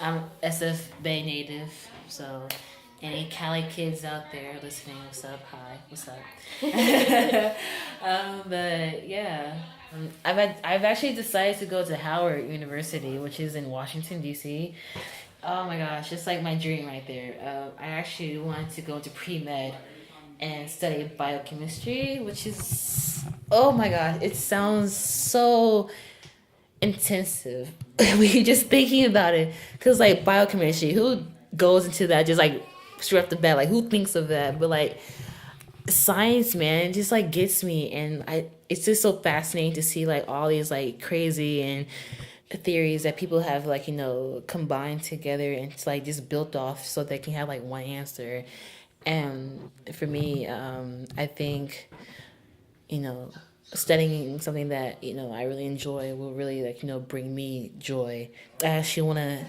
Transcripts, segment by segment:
I'm SF Bay native, so any Cali kids out there listening, what's up? Hi, what's up? But yeah, I've actually decided to go to Howard University, which is in Washington D.C. Oh my gosh, it's like my dream right there. I actually wanted to go to pre med and study biochemistry, which is oh my gosh, it sounds so intensive. We just thinking about it, because like biochemistry, who goes into that just like straight off the bat? Like who thinks of that? But like science, man, it just like gets me, and I it's just so fascinating to see like all these like crazy and theories that people have like combined together and it's like just built off so they can have like one answer. And for me, I think you know, studying something that I really enjoy will really like bring me joy. I actually want to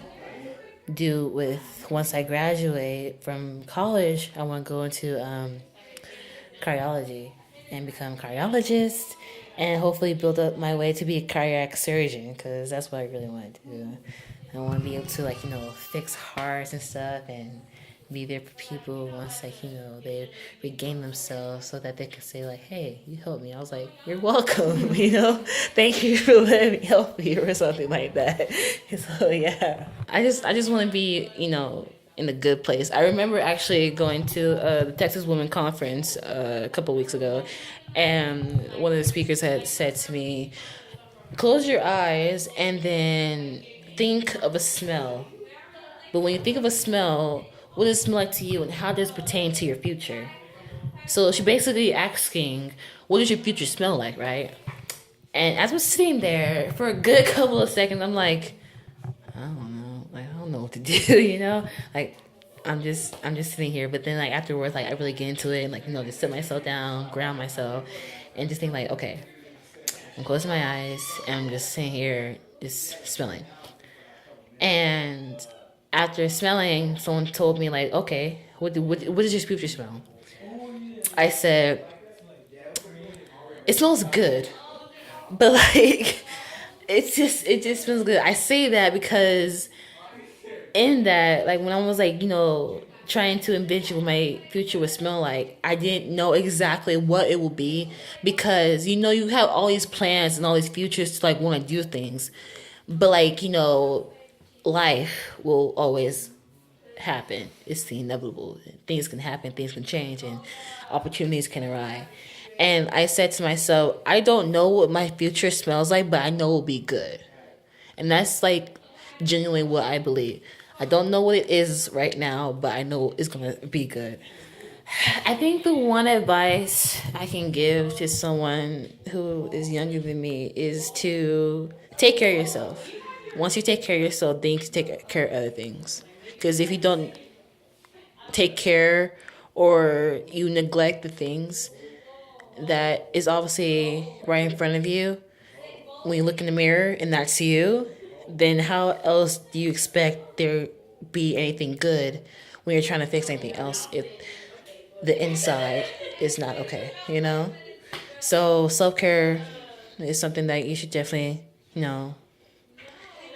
do with once I graduate from college. I want to go into cardiology and become a cardiologist, and hopefully build up my way to be a cardiac surgeon because that's what I really want to do. I want to be able to like fix hearts and stuff and be there for people once like they regain themselves so that they can say like, hey, you helped me. I was like, you're welcome. Thank you for letting me help you or something like that. So yeah, I just want to be in a good place. I remember actually going to the Texas Women Conference a couple weeks ago, and one of the speakers had said to me, close your eyes and then think of a smell. But when you think of a smell, what does it smell like to you and how does it pertain to your future? So she basically asking, what does your future smell like, right? And as we're sitting there for a good couple of seconds, I'm like, I don't know. Like, I don't know what to do. Like, I'm just sitting here. But then, like, afterwards, like, I really get into it and, like, just sit myself down, ground myself, and just think, like, okay, I'm closing my eyes and I'm just sitting here, just smelling. And after smelling, someone told me, like, okay, what does your future smell? I said, it smells good. But, like, it just smells good. I say that because in that, like when I was like, trying to envision what my future would smell like, I didn't know exactly what it would be because you have all these plans and all these futures to like want to do things, but like life will always happen. It's the inevitable. Things can happen, things can change, and opportunities can arise. And I said to myself, I don't know what my future smells like, but I know it'll be good. And that's like genuinely what I believe. I don't know what it is right now, but I know it's gonna be good. I think the one advice I can give to someone who is younger than me is to take care of yourself. Once you take care of yourself, then you can take care of other things. Because if you don't take care or you neglect the things that is obviously right in front of you, when you look in the mirror and that's you, then how else do you expect there be anything good when you're trying to fix anything else if the inside is not okay? So self-care is something that you should definitely,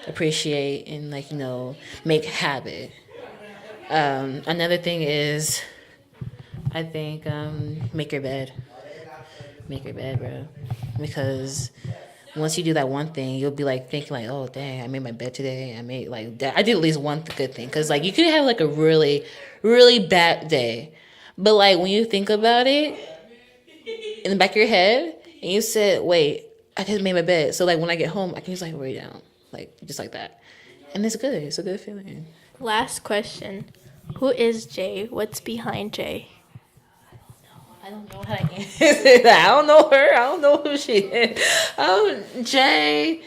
appreciate and like, make a habit. Another thing is, I think, make your bed. Make your bed, bro. Because once you do that one thing, you'll be like thinking like, oh dang, I made my bed today. I made like that. I did at least one good thing. Cause like you could have like a really, really bad day, but like when you think about it in the back of your head, and you said, wait, I just made my bed. So like when I get home, I can just like lay down, like just like that, and it's good. It's a good feeling. Last question. Who is Jay? What's behind Jay? I don't know how to answer that. I don't know her. I don't know who she is. Jay.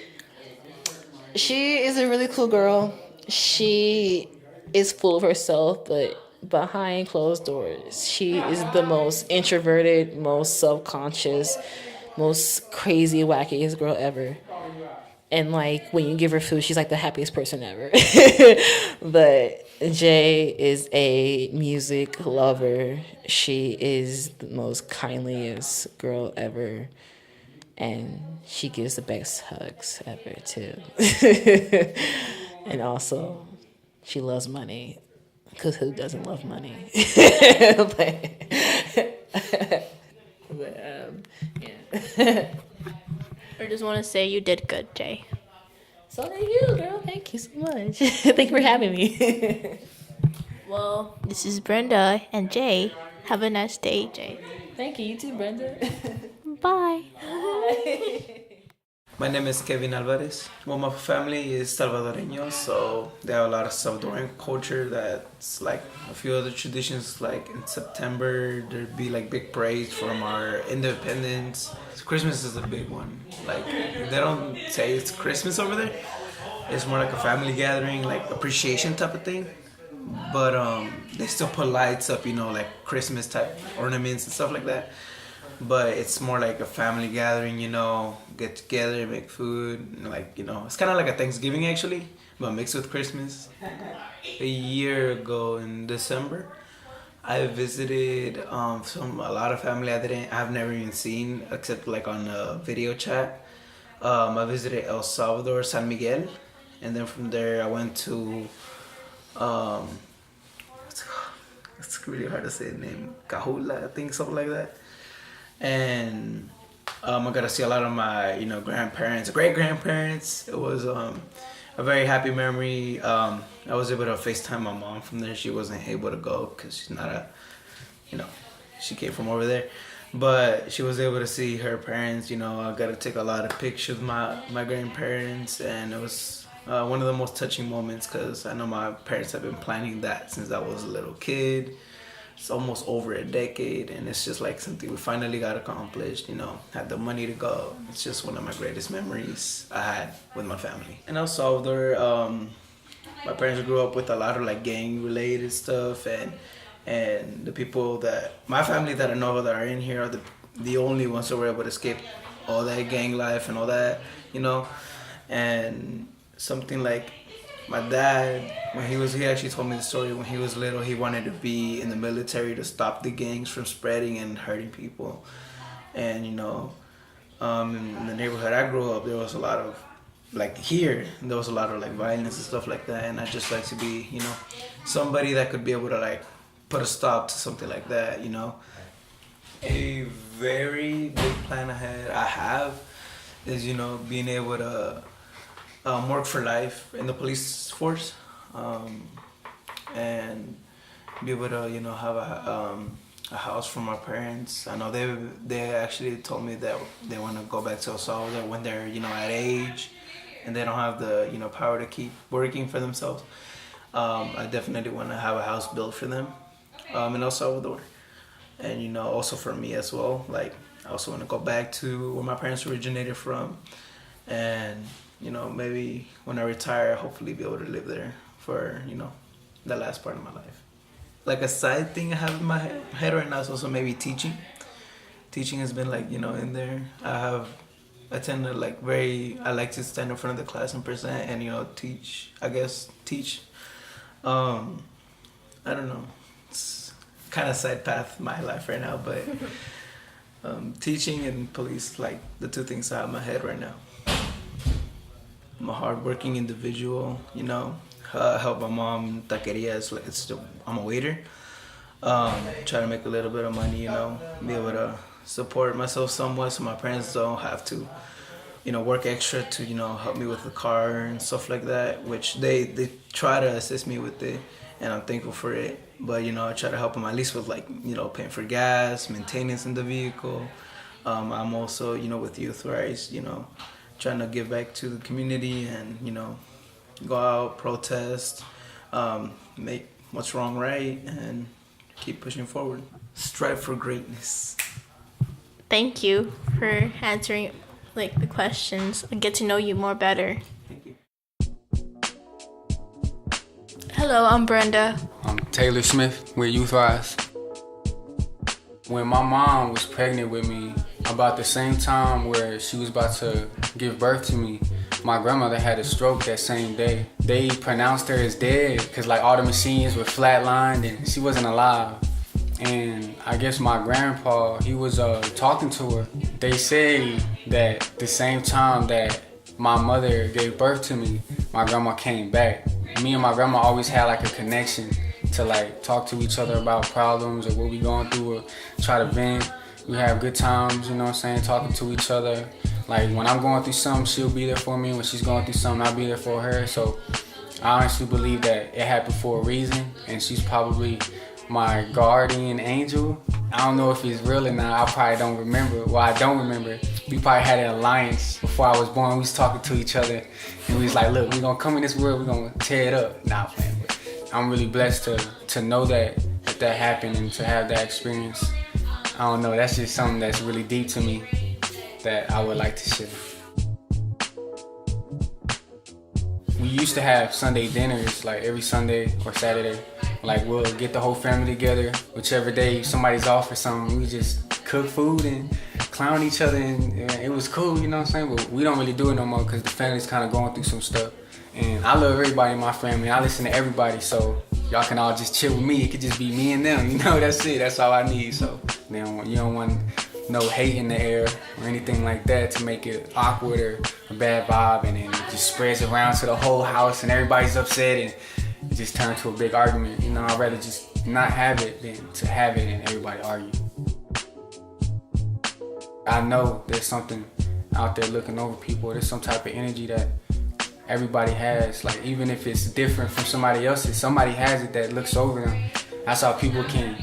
She is a really cool girl. She is full of herself, but behind closed doors, she is the most introverted, most self-conscious, most crazy, wackiest girl ever. And like when you give her food, she's like the happiest person ever. But Jay is a music lover. She is the most kindliest girl ever. And she gives the best hugs ever too. And also She loves money. Because who doesn't love money? Yeah. I just want to say you did good, Jay. So did you, girl. Thank you so much. Thank you for having me. Well, this is Brenda and Jay. Have a nice day, Jay. Thank you. You too, Brenda. Bye. My name is Kevin Alvarez. Well, my family is Salvadoreño, so they have a lot of Salvadoran culture that's like a few other traditions. Like in September, there'd be like big parades from our independence. Christmas is a big one. Like they don't say it's Christmas over there. It's more like a family gathering, like appreciation type of thing. But they still put lights up, you know, like Christmas type ornaments and stuff like that. But it's more like a family gathering, you know, get together, make food, and like, you know, it's kind of like a Thanksgiving actually, but mixed with Christmas. A year ago in December, I visited a lot of family I've never even seen except like on a video chat. I visited El Salvador, San Miguel, and then from there I went to it's really hard to say the name, Cajula, I think, something like that. And I got to see a lot of my, you know, grandparents, great-grandparents. It was a very happy memory. I was able to FaceTime my mom from there. She wasn't able to go because she's not a, you know, she came from over there. But she was able to see her parents, you know. I got to take a lot of pictures with my grandparents, and it was one of the most touching moments because I know my parents have been planning that since I was a little kid. It's almost over a decade, and it's just like something we finally got accomplished, you know, had the money to go. It's just one of my greatest memories I had with my family. In El Salvador, my parents grew up with a lot of like gang related stuff, and the people that, my family that I know that are in here are the only ones that were able to escape all that gang life and all that, you know. And something like my dad, he actually told me the story when he was little, he wanted to be in the military to stop the gangs from spreading and hurting people. And, you know, in the neighborhood I grew up, there was a lot of, like here, there was a lot of like violence and stuff like that. And I just like to be, you know, somebody that could be able to like put a stop to something like that, you know. A very big plan I have is, you know, being able to work for life in the police force, and be able to, you know, have a house for my parents. I know they actually told me that they want to go back to El Salvador when they're, you know, at age and they don't have the, you know, power to keep working for themselves. I definitely want to have a house built for them in El Salvador, and, you know, also for me as well. Like I also want to go back to where my parents originated from, and, you know, maybe when I retire, hopefully be able to live there for, you know, the last part of my life. Like a side thing I have in my head right now is also maybe teaching. Teaching has been like, you know, in there. I tend to like I like to stand in front of the class and present and, you know, teach. I don't know. It's kind of side path my life right now, but teaching and police, like the two things I have in my head right now. I'm a hardworking individual, you know. Help my mom taqueria. I'm a waiter. Try to make a little bit of money, you know, be able to support myself somewhat so my parents don't have to, you know, work extra to, you know, help me with the car and stuff like that, which they try to assist me with it, and I'm thankful for it. But, you know, I try to help them at least with, like, you know, paying for gas, maintenance in the vehicle. I'm also, you know, with Youth Rights, you know, trying to give back to the community and, you know, go out, protest, make what's wrong right, and keep pushing forward. Strive for greatness. Thank you for answering like the questions and get to know you more better. Thank you. Hello, I'm Brenda. I'm Taylor Smith with Youth Rise. When my mom was pregnant with me, about the same time where she was about to give birth to me, my grandmother had a stroke that same day. They pronounced her as dead because like all the machines were flatlined and she wasn't alive. And I guess my grandpa, he was talking to her. They say that the same time that my mother gave birth to me, my grandma came back. me and my grandma always had like a connection to like talk to each other about problems or what we going through or try to vent. We have good times, you know what I'm saying, talking to each other. Like when I'm going through something, she'll be there for me. When she's going through something, I'll be there for her. So I honestly believe that it happened for a reason, and she's probably my guardian angel. I don't know if he's real or not. I probably don't remember. Well, I don't remember. We probably had an alliance before I was born. We was talking to each other, and we was like, look, we're going to come in this world, we're going to tear it up. Nah, playing. But I'm really blessed to know that happened and to have that experience. I don't know, that's just something that's really deep to me that I would like to share. We used to have Sunday dinners, like every Sunday or Saturday. Like we'll get the whole family together, whichever day somebody's off or something, we just cook food and clown each other, and it was cool, you know what I'm saying? But we don't really do it no more because the family's kind of going through some stuff. And I love everybody in my family. I listen to everybody, so y'all can all just chill with me. It could just be me and them, you know, that's it. That's all I need. So you don't want no hate in the air or anything like that to make it awkward or a bad vibe, and then it just spreads around to the whole house and everybody's upset and it just turned to a big argument. You know, I'd rather just not have it than to have it and everybody argue. I know there's something out there looking over people. There's some type of energy that everybody has. Like even if it's different from somebody else's, somebody has it that looks over them. That's how people can,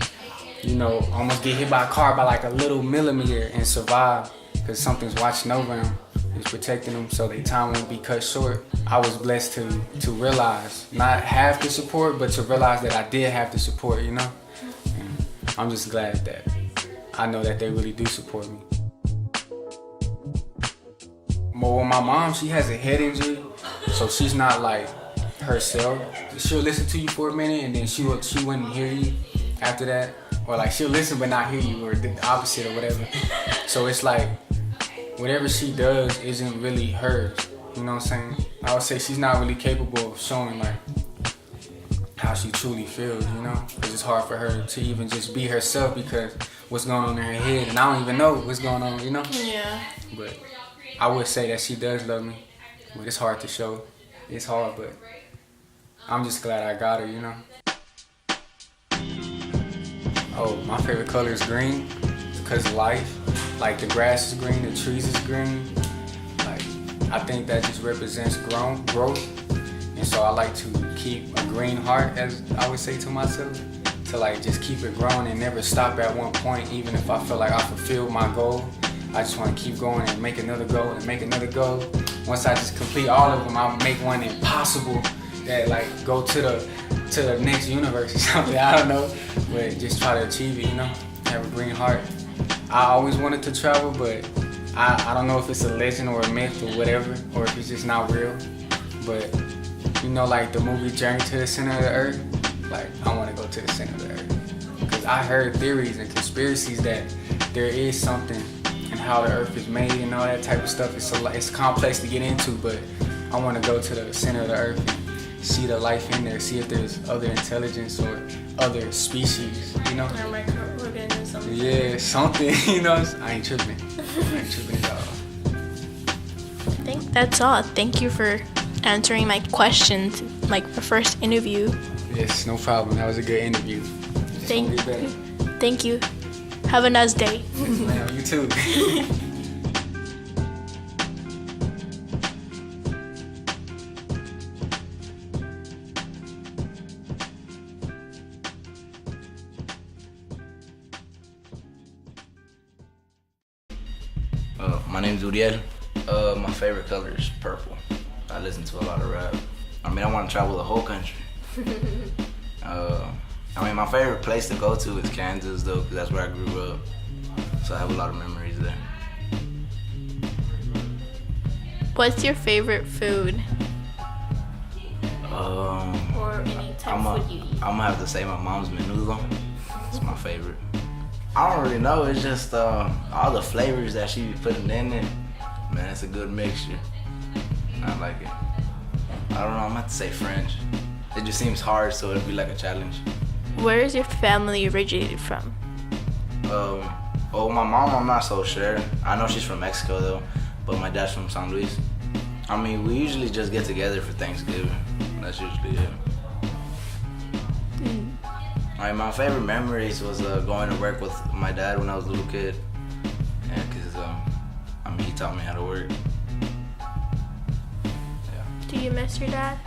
you know, almost get hit by a car by like a little millimeter and survive because something's watching over them. It's protecting them so their time won't be cut short. I was blessed to realize, not have the support, but to realize that I did have the support, you know? And I'm just glad that I know that they really do support me. Well, my mom, she has a head injury, so she's not like herself. She'll listen to you for a minute and then she wouldn't hear you after that. Or like she'll listen but not hear you, or the opposite or whatever. So it's like, whatever she does isn't really hers, you know what I'm saying? I would say she's not really capable of showing like how she truly feels, you know? Because it's hard for her to even just be herself because what's going on in her head, and I don't even know what's going on, you know? Yeah. But I would say that she does love me, but it's hard to show. It's hard, but I'm just glad I got her, you know? Oh, my favorite color is green because of life. Like the grass is green, the trees is green. Like I think that just represents growth. And so I like to keep a green heart, as I would say to myself, to like just keep it growing and never stop at one point, even if I feel like I fulfilled my goal. I just want to keep going and make another goal and make another goal. Once I just complete all of them, I'll make one impossible that like go to the next universe or something. I don't know, but just try to achieve it, you know? Have a green heart. I always wanted to travel, but I don't know if it's a legend or a myth or whatever, or if it's just not real. But you know, like the movie Journey to the Center of the Earth, like I want to go to the center of the earth. Because I heard theories and conspiracies that there is something in how the earth is made and all that type of stuff. It's complex to get into, but I want to go to the center of the earth and see the life in there, see if there's other intelligence or other species, you know? Or microorganisms. Yeah, something, you know? I ain't tripping. I ain't tripping at all. I think that's all. Thank you for answering my questions, like the first interview. Yes, no problem. That was a good interview. Thank you. Have a nice day. Yes, ma'am. You too. My name's Uriel. My favorite color is purple. I listen to a lot of rap. I mean, I want to travel the whole country. I mean, my favorite place to go to is Kansas, though, because that's where I grew up. So I have a lot of memories there. What's your favorite food? Or any type of food you eat? I'm gonna have to say my mom's menudo. It's my favorite. I don't really know. It's just all the flavors that she be putting in it. Man, it's a good mixture. I like it. I don't know. I'm gonna have to say French. It just seems hard, so it'll be like a challenge. Where is your family originated from? Oh, my mom, I'm not so sure. I know she's from Mexico though, but my dad's from San Luis. I mean, we usually just get together for Thanksgiving. That's usually it. Alright, my favorite memories was going to work with my dad when I was a little kid. Yeah, cause I mean, he taught me how to work. Yeah. Do you miss your dad?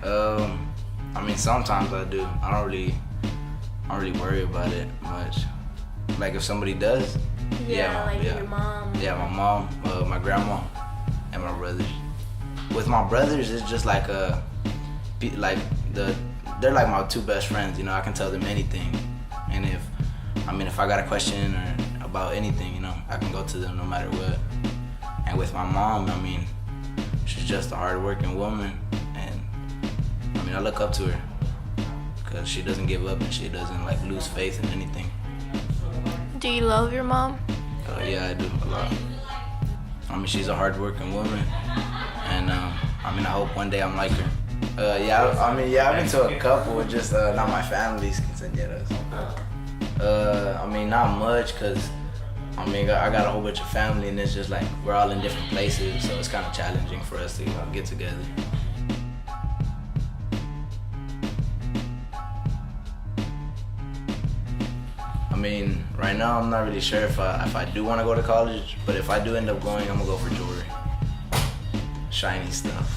I mean, sometimes I do. I don't really worry about it much. Like if somebody does, Your mom. Yeah, my mom, my grandma, and my brothers. With my brothers, it's just like they're like my two best friends. You know, I can tell them anything, and if I got a question or about anything, you know, I can go to them no matter what. And with my mom, I mean, she's just a hardworking woman, and I mean, I look up to her because she doesn't give up and she doesn't like lose faith in anything. Do you love your mom? Yeah, I do a lot. I mean, she's a hardworking woman, and I mean, I hope one day I'm like her. I've been to a couple, just not my family's quinceañeras. I mean, not much, cause I mean, I got a whole bunch of family, and it's just like we're all in different places, so it's kind of challenging for us to get together. I mean, right now I'm not really sure if I do want to go to college, but if I do end up going, I'm gonna go for jewelry, shiny stuff.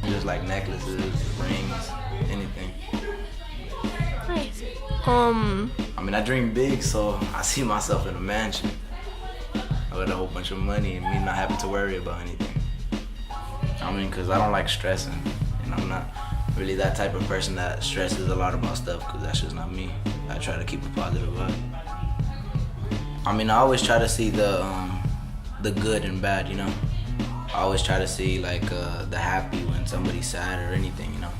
Just like necklaces, rings, anything. Nice. I mean, I dream big, so I see myself in a mansion with a whole bunch of money and me not having to worry about anything. I mean, cause I don't like stressing, and I'm not really that type of person that stresses a lot about stuff, cause that's just not me. I try to keep a positive vibe. I mean, I always try to see the good and bad, you know. I always try to see like the happy when somebody's sad or anything, you know.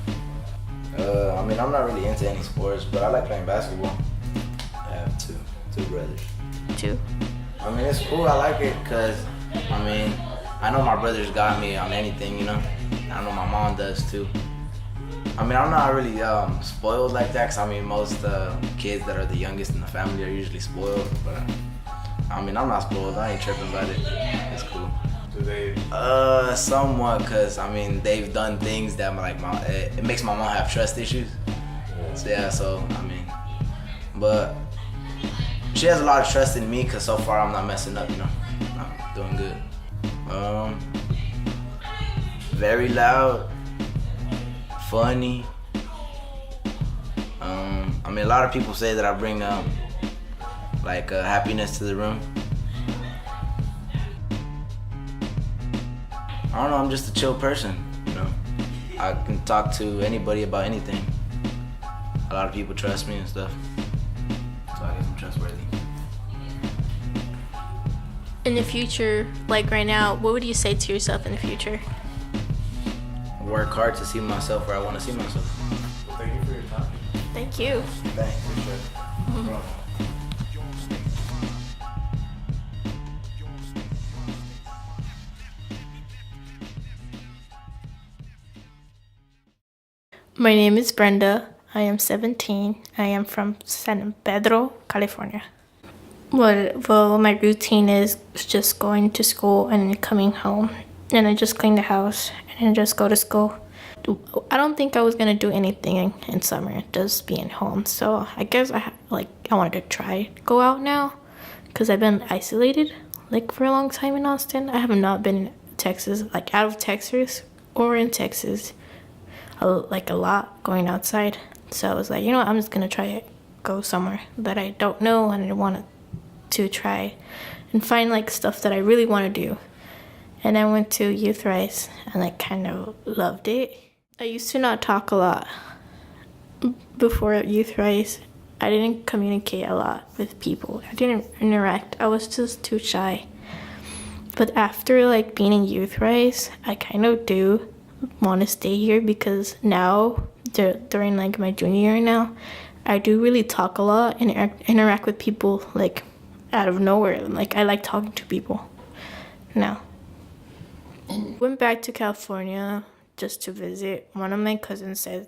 I mean, I'm not really into any sports, but I like playing basketball. I have two brothers. Two. I mean, it's cool. I like it because, I mean, I know my brothers got me on anything, you know. I know my mom does too. I mean, I'm not really spoiled like that, because I mean, most kids that are the youngest in the family are usually spoiled, but I mean, I'm not spoiled. I ain't tripping about it. It's cool. Do they? Somewhat, because I mean, they've done things that like it makes my mom have trust issues. So I mean, but she has a lot of trust in me, because so far I'm not messing up, you know. I'm doing good. Very loud, funny. I mean, a lot of people say that I bring like happiness to the room. I don't know, I'm just a chill person, you know. I can talk to anybody about anything. A lot of people trust me and stuff, so I guess I'm trustworthy. In the future, like right now, what would you say to yourself in the future? Work hard to see myself where I want to see myself. Well, thank you for your time. Thank you. Thanks. For sure. My name is Brenda. I am 17. I am from San Pedro, California. Well, my routine is just going to school and then coming home. And I just clean the house and then just go to school. I don't think I was gonna do anything in summer, just being home. So I guess I wanted to try go out now, because I've been isolated like for a long time in Austin. I have not been in Texas, like out of Texas or in Texas, like a lot going outside. So I was like, you know what, I'm just gonna try it, go somewhere that I don't know and I wanted to try and find like stuff that I really want to do. And I went to Youth Rise and I kind of loved it. I used to not talk a lot before Youth Rise. I didn't communicate a lot with people. I didn't interact. I was just too shy. But after like being in Youth Rise, I kind of do want to stay here, because now during like my junior year now, I do really talk a lot and interact with people like out of nowhere. Like I like talking to people now. Went back to California just to visit. One of my cousins said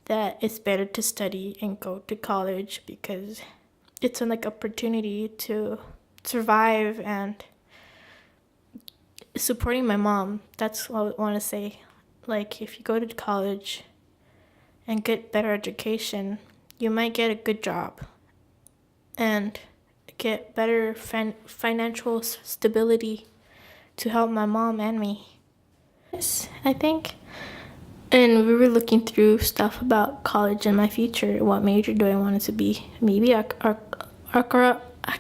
that it's better to study and go to college because it's an like opportunity to survive and supporting my mom. That's what I want to say. Like, if you go to college and get better education, you might get a good job and get better financial stability to help my mom and me. Yes, I think. And we were looking through stuff about college and my future. What major do I want it to be? Maybe I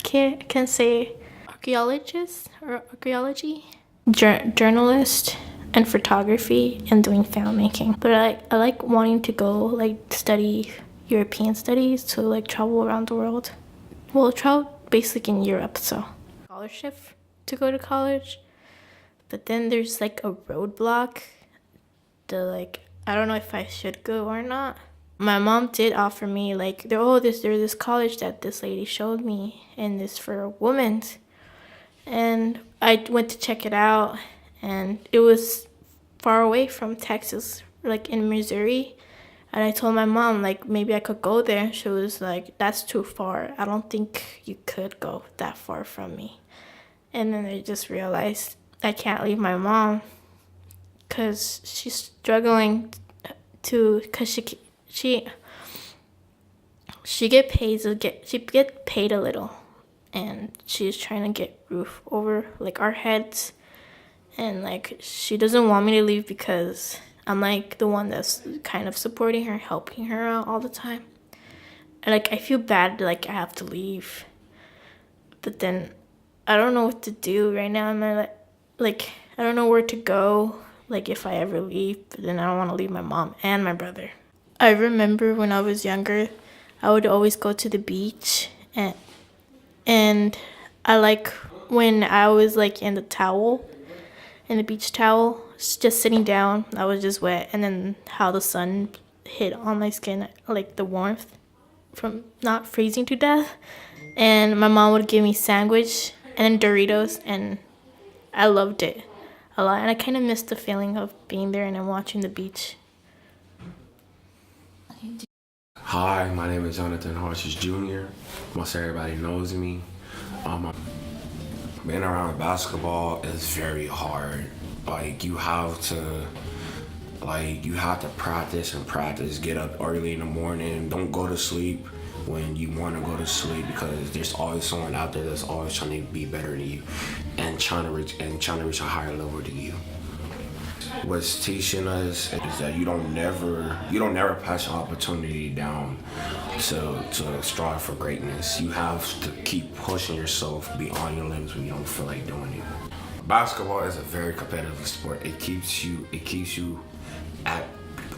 can't say archaeologist or archaeology, journalist, and photography, and doing filmmaking. But I like wanting to go like study European studies, to like travel around the world. Well, travel basically in Europe, so scholarship to go to college. But then there's like a roadblock. I don't know if I should go or not. My mom did offer me like, there's this college that this lady showed me, and it's for women's. And I went to check it out, and it was far away from Texas, like in Missouri. And I told my mom, like, maybe I could go there. She was like, that's too far. I don't think you could go that far from me. And then I just realized I can't leave my mom because she's struggling because she get paid a little, and she's trying to get roof over like our heads, and like she doesn't want me to leave because I'm like the one that's kind of supporting her, helping her out all the time. And like I feel bad like I have to leave, but then I don't know what to do right now. I'm like I don't know where to go. Like if I ever leave, but then I don't want to leave my mom and my brother. I remember when I was younger, I would always go to the beach, and I like when I was like in the beach towel, just sitting down, I was just wet, and then how the sun hit on my skin, like the warmth from not freezing to death. And my mom would give me sandwich and Doritos, and I loved it a lot. And I kind of missed the feeling of being there and then watching the beach. Hi, my name is Jonathan Horses Jr. Most everybody knows me. Being around basketball is very hard. Like you have to practice and practice. Get up early in the morning. Don't go to sleep when you want to go to sleep, because there's always someone out there that's always trying to be better than you and trying to reach a higher level than you. What's teaching us is that you don't never pass an opportunity down to strive for greatness. You have to keep pushing yourself beyond your limits when you don't feel like doing it. Basketball is a very competitive sport. It keeps you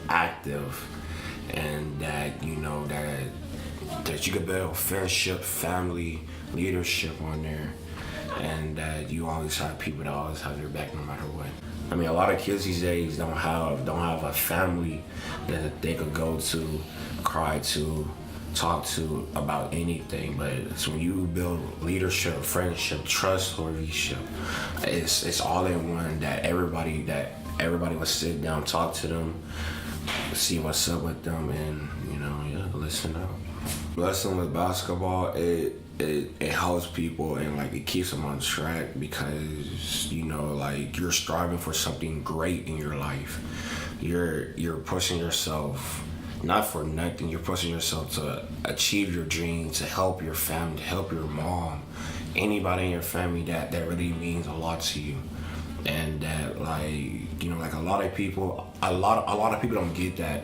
active, and that you can build friendship, family, leadership on there, and that you always have people that always have your back no matter what. I mean, a lot of kids these days don't have a family that they could go to, cry to, talk to about anything. But it's when you build leadership, friendship, trustworthyship, it's all in one. That everybody will sit down, talk to them, see what's up with them, and listen out. Lesson with basketball, it helps people, and like it keeps them on track, because you're striving for something great in your life. You're pushing yourself, not for nothing. You're pushing yourself to achieve your dreams, to help your family, to help your mom, anybody in your family that really means a lot to you. And that a lot of people don't get that.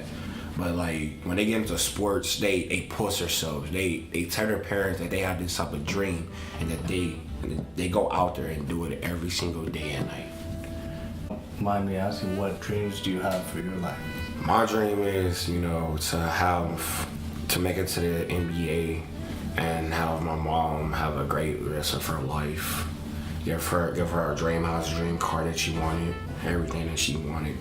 But like when they get into sports, they push themselves. They tell their parents that they have this type of dream, and that they go out there and do it every single day and night. Mind me asking, what dreams do you have for your life? My dream is, to make it to the NBA and have my mom have a great rest of her life. Give her a dream house, dream car that she wanted, everything that she wanted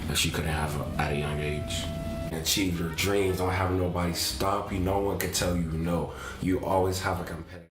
that she couldn't have at a young age. Achieve your dreams. Don't have nobody stop you. No one can tell you no. You always have a competitor.